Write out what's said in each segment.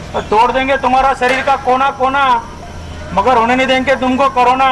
तो तोड़ देंगे तुम्हारा शरीर का कोना कोना, मगर होने नहीं देंगे तुमको कोरोना।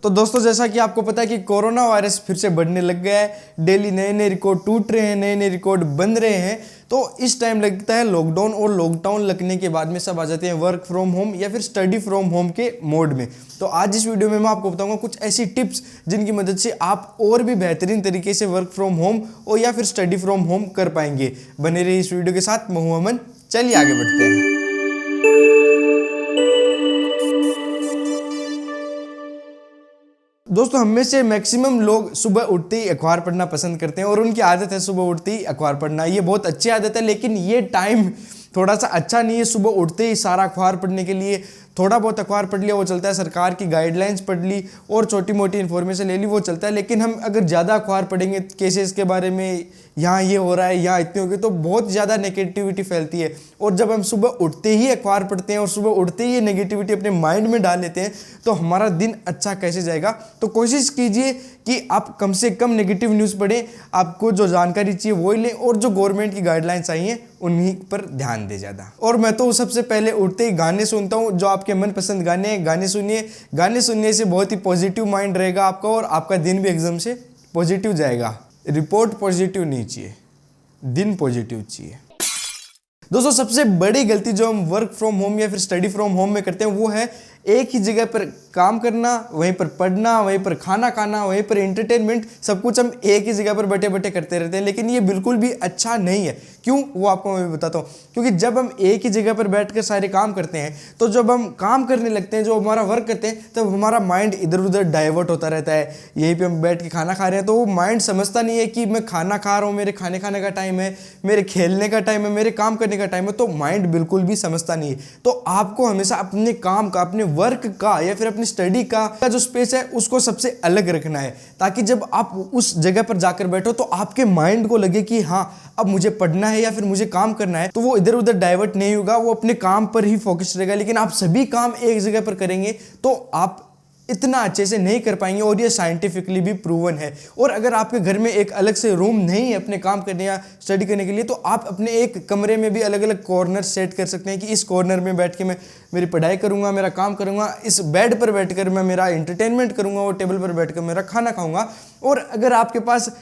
तो दोस्तों, जैसा कि आपको पता है कि कोरोना वायरस फिर से बढ़ने लग गया है। डेली नए नए रिकॉर्ड टूट रहे हैं, नए नए रिकॉर्ड बन रहे हैं। तो इस टाइम लगता है लॉकडाउन, और लॉकडाउन लगने के बाद में सब आ जाते हैं वर्क फ्रॉम होम या फिर स्टडी फ्रॉम होम के मोड में। तो आज इस वीडियो में मैं आपको बताऊंगा कुछ ऐसी टिप्स जिनकी मदद से आप और भी बेहतरीन तरीके से वर्क फ्रॉम होम और या फिर स्टडी फ्रॉम होम कर पाएंगे। बने रहिए इस वीडियो के साथ। मैं हूं अमन, चलिए आगे बढ़ते हैं। दोस्तों, हम में से मैक्सिमम लोग सुबह उठते ही अखबार पढ़ना पसंद करते हैं और उनकी आदत है सुबह उठते ही अखबार पढ़ना। ये बहुत अच्छी आदत है, लेकिन ये टाइम थोड़ा सा अच्छा नहीं है। सुबह उठते ही सारा अखबार पढ़ने के लिए थोड़ा बहुत अखबार पढ़ लिया वो चलता है, सरकार की गाइडलाइंस पढ़ ली और छोटी मोटी इन्फॉर्मेशन ले ली वो चलता है। लेकिन हम अगर ज़्यादा अखबार पढ़ेंगे केसेस के बारे में, यहाँ ये हो रहा है, यहाँ इतने हो गए, तो बहुत ज़्यादा नेगेटिविटी फैलती है। और जब हम सुबह उठते ही अखबार पढ़ते हैं और सुबह उठते ही ये नेगेटिविटी अपने माइंड में डाल लेते हैं, तो हमारा दिन अच्छा कैसे जाएगा। तो कोशिश कीजिए कि आप कम से कम नेगेटिव न्यूज़ पढ़ें, आपको जो जानकारी चाहिए वही लें, और जो गवर्नमेंट की गाइडलाइंस आई हैं उन्हीं पर ध्यान दें ज़्यादा। और मैं तो सबसे पहले उठते ही गाने सुनता हूँ, जो आपके मनपसंद गाने हैं गाने सुनिए। गाने सुनने से बहुत ही पॉजिटिव माइंड रहेगा आपका, और आपका दिन भी एकदम से पॉजिटिव जाएगा। रिपोर्ट पॉजिटिव नहीं चाहिए, दिन पॉजिटिव चाहिए। दोस्तों, सबसे बड़ी गलती जो हम वर्क फ्रॉम होम या फिर स्टडी फ्रॉम होम में करते हैं वो है एक ही जगह पर काम करना, वहीं पर पढ़ना, वहीं पर खाना खाना, वहीं पर एंटरटेनमेंट, सब कुछ हम एक ही जगह पर बैठे बैठे करते रहते हैं। लेकिन ये बिल्कुल भी अच्छा नहीं है। क्यों, वो आपको मैं बताता हूँ। क्योंकि जब हम एक ही जगह पर बैठकर सारे काम करते हैं, तो जब हम काम करने लगते हैं, जो हमारा वर्क करते हैं, तब हमारा माइंड इधर उधर डाइवर्ट होता रहता है। यहीं पर हम बैठ के खाना खा रहे हैं तो वो माइंड समझता नहीं है कि मैं खाना खा रहा हूँ, मेरे खाने खाने का टाइम है, मेरे खेलने का टाइम है, मेरे काम करने का टाइम है। तो माइंड बिल्कुल भी समझता नहीं है। तो आपको हमेशा अपने काम का, अपने वर्क का या फिर अपनी स्टडी का जो स्पेस है उसको सबसे अलग रखना है, ताकि जब आप उस जगह पर जाकर बैठो तो आपके माइंड को लगे कि हाँ अब मुझे पढ़ना है या फिर मुझे काम करना है। तो वो इधर उधर डाइवर्ट नहीं होगा, वो अपने काम पर ही फोकस रहेगा। लेकिन आप सभी काम एक जगह पर करेंगे तो आप इतना अच्छे से नहीं कर पाएंगे, और ये साइंटिफिकली भी प्रूवन है। और अगर आपके घर में एक अलग से रूम नहीं है अपने काम करने या स्टडी करने के लिए, तो आप अपने एक कमरे में भी अलग अलग कॉर्नर सेट कर सकते हैं कि इस कॉर्नर में बैठ के मैं मेरी पढ़ाई करूंगा, मेरा काम करूंगा, इस बेड पर बैठकर मैं मेरा एंटरटेनमेंट करूंगा, और टेबल पर बैठकर मेरा खाना खाऊंगा। और अगर आपके पास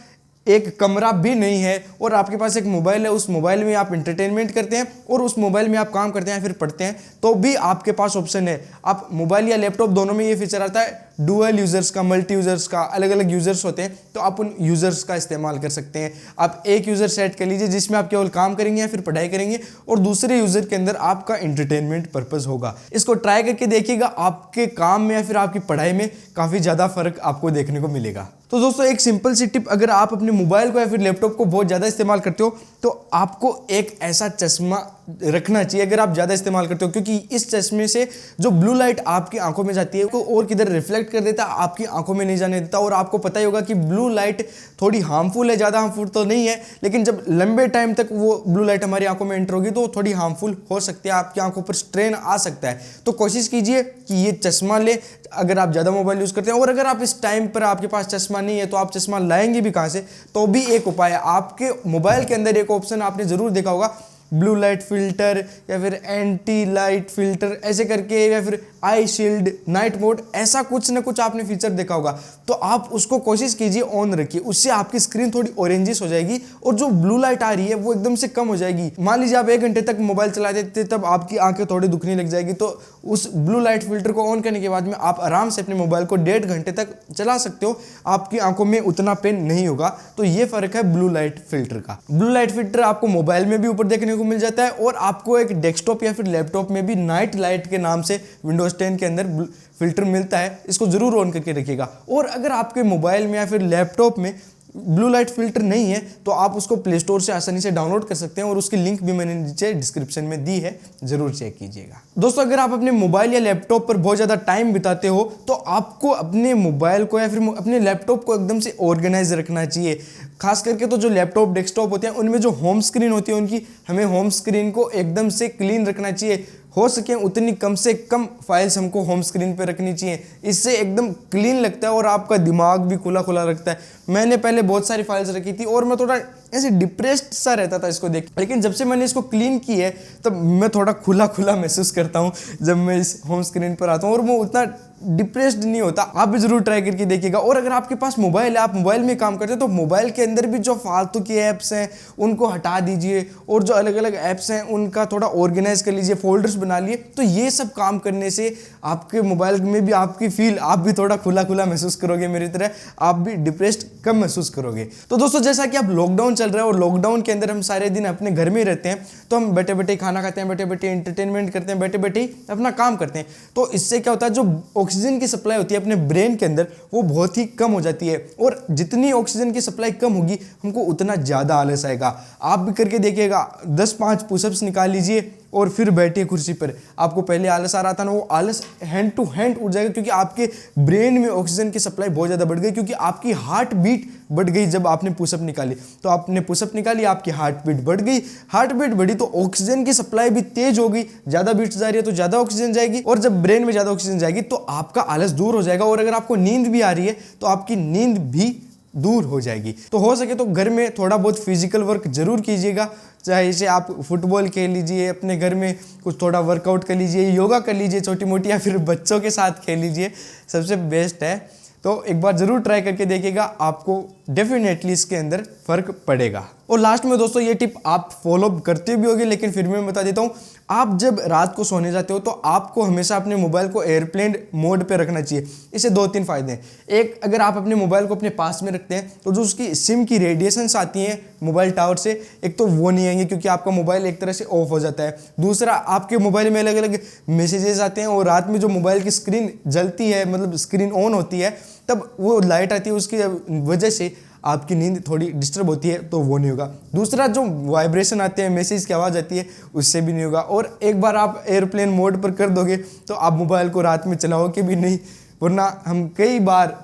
एक कमरा भी नहीं है और आपके पास एक मोबाइल है, उस मोबाइल में आप एंटरटेनमेंट करते हैं और उस मोबाइल में आप काम करते हैं फिर पढ़ते हैं, तो भी आपके पास ऑप्शन है। आप मोबाइल या लैपटॉप दोनों में ये फीचर आता है डुअल यूजर्स का, मल्टी यूजर्स का, अलग अलग यूजर्स होते हैं, तो आप उन यूजर्स का इस्तेमाल कर सकते हैं। आप एक यूजर सेट कर लीजिए जिसमें आप केवल काम करेंगे या फिर पढ़ाई करेंगे, और दूसरे यूजर के अंदर आपका एंटरटेनमेंट पर्पस होगा। इसको ट्राई करके देखिएगा, आपके काम में या फिर आपकी पढ़ाई में काफ़ी ज़्यादा फर्क आपको देखने को मिलेगा। तो दोस्तों, एक सिंपल सी टिप, अगर आप अपने मोबाइल को या फिर लैपटॉप को बहुत ज़्यादा इस्तेमाल करते हो तो आपको एक ऐसा चश्मा रखना चाहिए अगर आप ज़्यादा इस्तेमाल करते हो, क्योंकि इस चश्मे से जो ब्लू लाइट आपकी आंखों में जाती है वो और किधर रिफ्लेक्ट कर देता है, आपकी आंखों में नहीं जाने देता। और आपको पता ही होगा कि ब्लू लाइट थोड़ी हार्मफुल है, ज़्यादा हार्मफुल तो नहीं है, लेकिन जब लंबे टाइम तक वो ब्लू लाइट हमारी आंखों में एंटर होगी तो थोड़ी हार्मफुल हो सकती है, आपकी आंखों पर स्ट्रेन आ सकता है। तो कोशिश कीजिए कि ये चश्मा ले अगर आप ज़्यादा मोबाइल यूज़ करते हैं। और अगर आप इस टाइम पर आपके पास चश्मा नहीं है तो आप चश्मा लाएंगे भी कहाँ से, तो भी एक उपाय है। आपके मोबाइल के अंदर एक ऑप्शन आपने ज़रूर देखा होगा, ब्लू लाइट फिल्टर या फिर एंटी लाइट फिल्टर ऐसे करके, या फिर आई शील्ड, नाइट मोड, ऐसा कुछ ना कुछ आपने फीचर देखा होगा। तो आप उसको कोशिश कीजिए ऑन रखिए, उससे आपकी स्क्रीन थोड़ी ऑरेंजिश हो जाएगी और जो ब्लू लाइट आ रही है वो एकदम से कम हो जाएगी। मान लीजिए आप 1 घंटे तक मोबाइल चला देते तब आपकी आंखें थोड़ी दुखने लग जाएगी, तो उस ब्लू लाइट फिल्टर को ऑन करने के बाद में आप आराम से अपने मोबाइल को 1.5 घंटे तक चला सकते हो, आपकी आंखों में उतना पेन नहीं होगा। तो ये फर्क है ब्लू लाइट फिल्टर का। ब्लू लाइट फिल्टर आपको मोबाइल में भी ऊपर देखने को मिल जाता है, और आपको एक डेस्कटॉप या फिर लैपटॉप में भी नाइट लाइट के नाम से विंडोज 10 के अंदर फिल्टर मिलता है, इसको जरूर ऑन करके रखिएगा। और अगर आपके मोबाइल में या फिर लैपटॉप में ब्लू लाइट फिल्टर नहीं है तो आप उसको प्ले स्टोर से आसानी से डाउनलोड कर सकते हैं, और उसकी लिंक भी मैंने नीचे डिस्क्रिप्शन में दी है, जरूर चेक कीजिएगा। दोस्तों, अगर आप अपने मोबाइल या लैपटॉप पर बहुत ज़्यादा टाइम बिताते हो तो आपको अपने मोबाइल को या फिर अपने लैपटॉप को एकदम से ऑर्गेनाइज रखना चाहिए। खास करके तो जो लैपटॉप डेस्कटॉप होते हैं उनमें जो होम स्क्रीन होती है उनकी, हमें होम स्क्रीन को एकदम से क्लीन रखना चाहिए। हो सके उतनी कम से कम फाइल्स हमको होम स्क्रीन पे रखनी चाहिए। इससे एकदम क्लीन लगता है और आपका दिमाग भी खुला खुला रखता है। मैंने पहले बहुत सारी फाइल्स रखी थी और मैं थोड़ा ऐसे डिप्रेस्ड सा रहता था इसको देख, लेकिन जब से मैंने इसको क्लीन की है तब मैं थोड़ा खुला खुला महसूस करता हूँ जब मैं इस होम स्क्रीन पर आता हूँ, और मैं उतना डिप्रेस्ड नहीं होता। आप भी जरूर ट्राई करके देखिएगा। और अगर आपके पास मोबाइल है, आप मोबाइल में काम करते हैं, तो मोबाइल के अंदर भी जो फालतू की ऐप्स हैं उनको हटा दीजिए और जो अलग अलग ऐप्स हैं उनका थोड़ा ऑर्गेनाइज कर लीजिए, फोल्डर्स बना लिए। तो ये सब काम करने से आपके मोबाइल में भी आपकी फील, आप भी थोड़ा खुला खुला महसूस करोगे मेरी तरह, आप भी डिप्रेस्ड कम महसूस करोगे। तो दोस्तों जैसा कि अब लॉकडाउन चल रहा है और लॉकडाउन के अंदर हम सारे दिन अपने घर में ही रहते हैं, तो हम बैठे बैठे खाना खाते हैं, बैठे बैठे एंटरटेनमेंट करते हैं, बैठे बैठे अपना काम करते हैं। तो इससे क्या होता है, जो ऑक्सीजन की सप्लाई होती है अपने ब्रेन के अंदर वो बहुत ही कम हो जाती है, और जितनी ऑक्सीजन की सप्लाई कम होगी हमको उतना ज़्यादा आलस आएगा। आप भी करके देखिएगा, 10-5 पुशअप्स निकाल लीजिए और फिर बैठिए कुर्सी पर। आपको पहले आलस आ रहा था ना, वो आलस हैंड टू हैंड उड़ जाएगा, क्योंकि आपके ब्रेन में ऑक्सीजन की सप्लाई बहुत ज़्यादा बढ़ गई, क्योंकि आपकी हार्ट बीट बढ़ गई। जब आपने पुशअप निकाली तो आपने पुशअप निकाली, आपकी हार्ट बीट बढ़ गई, हार्ट बीट बढ़ी तो ऑक्सीजन की सप्लाई भी तेज हो गई। ज़्यादा बीट्स जा रही है तो ज़्यादा ऑक्सीजन जाएगी, और जब ब्रेन में ज़्यादा ऑक्सीजन जाएगी तो आपका आलस दूर हो जाएगा। और अगर आपको नींद भी आ रही है तो आपकी नींद भी दूर हो जाएगी। तो हो सके तो घर में थोड़ा बहुत फिजिकल वर्क जरूर कीजिएगा, चाहे इसे आप फुटबॉल खेल लीजिए, अपने घर में कुछ थोड़ा वर्कआउट कर लीजिए, योगा कर लीजिए छोटी मोटी, या फिर बच्चों के साथ खेल लीजिए, सबसे बेस्ट है। तो एक बार जरूर ट्राई करके देखिएगा, आपको डेफिनेटली इसके अंदर फर्क पड़ेगा। और लास्ट में दोस्तों ये टिप आप फॉलो करते भी होंगे, लेकिन फिर मैं बता देता हूँ। आप जब रात को सोने जाते हो तो आपको हमेशा अपने मोबाइल को एयरप्लेन मोड पे रखना चाहिए। इससे 2-3 फायदे हैं। एक, अगर आप अपने मोबाइल को अपने पास में रखते हैं तो जो उसकी सिम की रेडिएशंस आती हैं मोबाइल टावर से, एक तो वो नहीं आएंगे, क्योंकि आपका मोबाइल एक तरह से ऑफ हो जाता है। दूसरा, आपके मोबाइल में अलग अलग मैसेजेस आते हैं, और रात में जो मोबाइल की स्क्रीन जलती है, मतलब स्क्रीन ऑन होती है, तब वो लाइट आती है, उसकी वजह से आपकी नींद थोड़ी डिस्टर्ब होती है, तो वो नहीं होगा। दूसरा, जो वाइब्रेशन आते हैं, मैसेज की आवाज़ आती है, उससे भी नहीं होगा। और एक बार आप एयरप्लेन मोड पर कर दोगे तो आप मोबाइल को रात में चलाओगे भी नहीं, वरना हम कई बार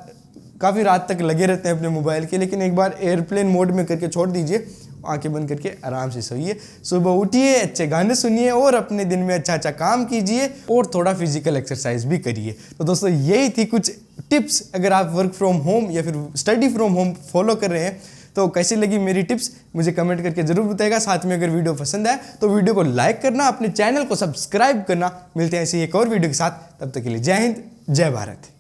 काफ़ी रात तक लगे रहते हैं अपने मोबाइल के। लेकिन एक बार एयरप्लेन मोड में करके छोड़ दीजिए, आंखें बंद करके आराम से सोइए, सुबह उठिए, अच्छे गाने सुनिए और अपने दिन में अच्छा अच्छा काम कीजिए, और थोड़ा फिजिकल एक्सरसाइज भी करिए। तो दोस्तों यही थी कुछ टिप्स। अगर आप वर्क फ्रॉम होम या फिर स्टडी फ्रॉम होम फॉलो कर रहे हैं तो कैसी लगी मेरी टिप्स मुझे कमेंट करके जरूर बताइएगा। साथ में अगर वीडियो पसंद आए तो वीडियो को लाइक करना, अपने चैनल को सब्सक्राइब करना। मिलते हैं ऐसी एक और वीडियो के साथ, तब तक के लिए जय हिंद, जय भारत।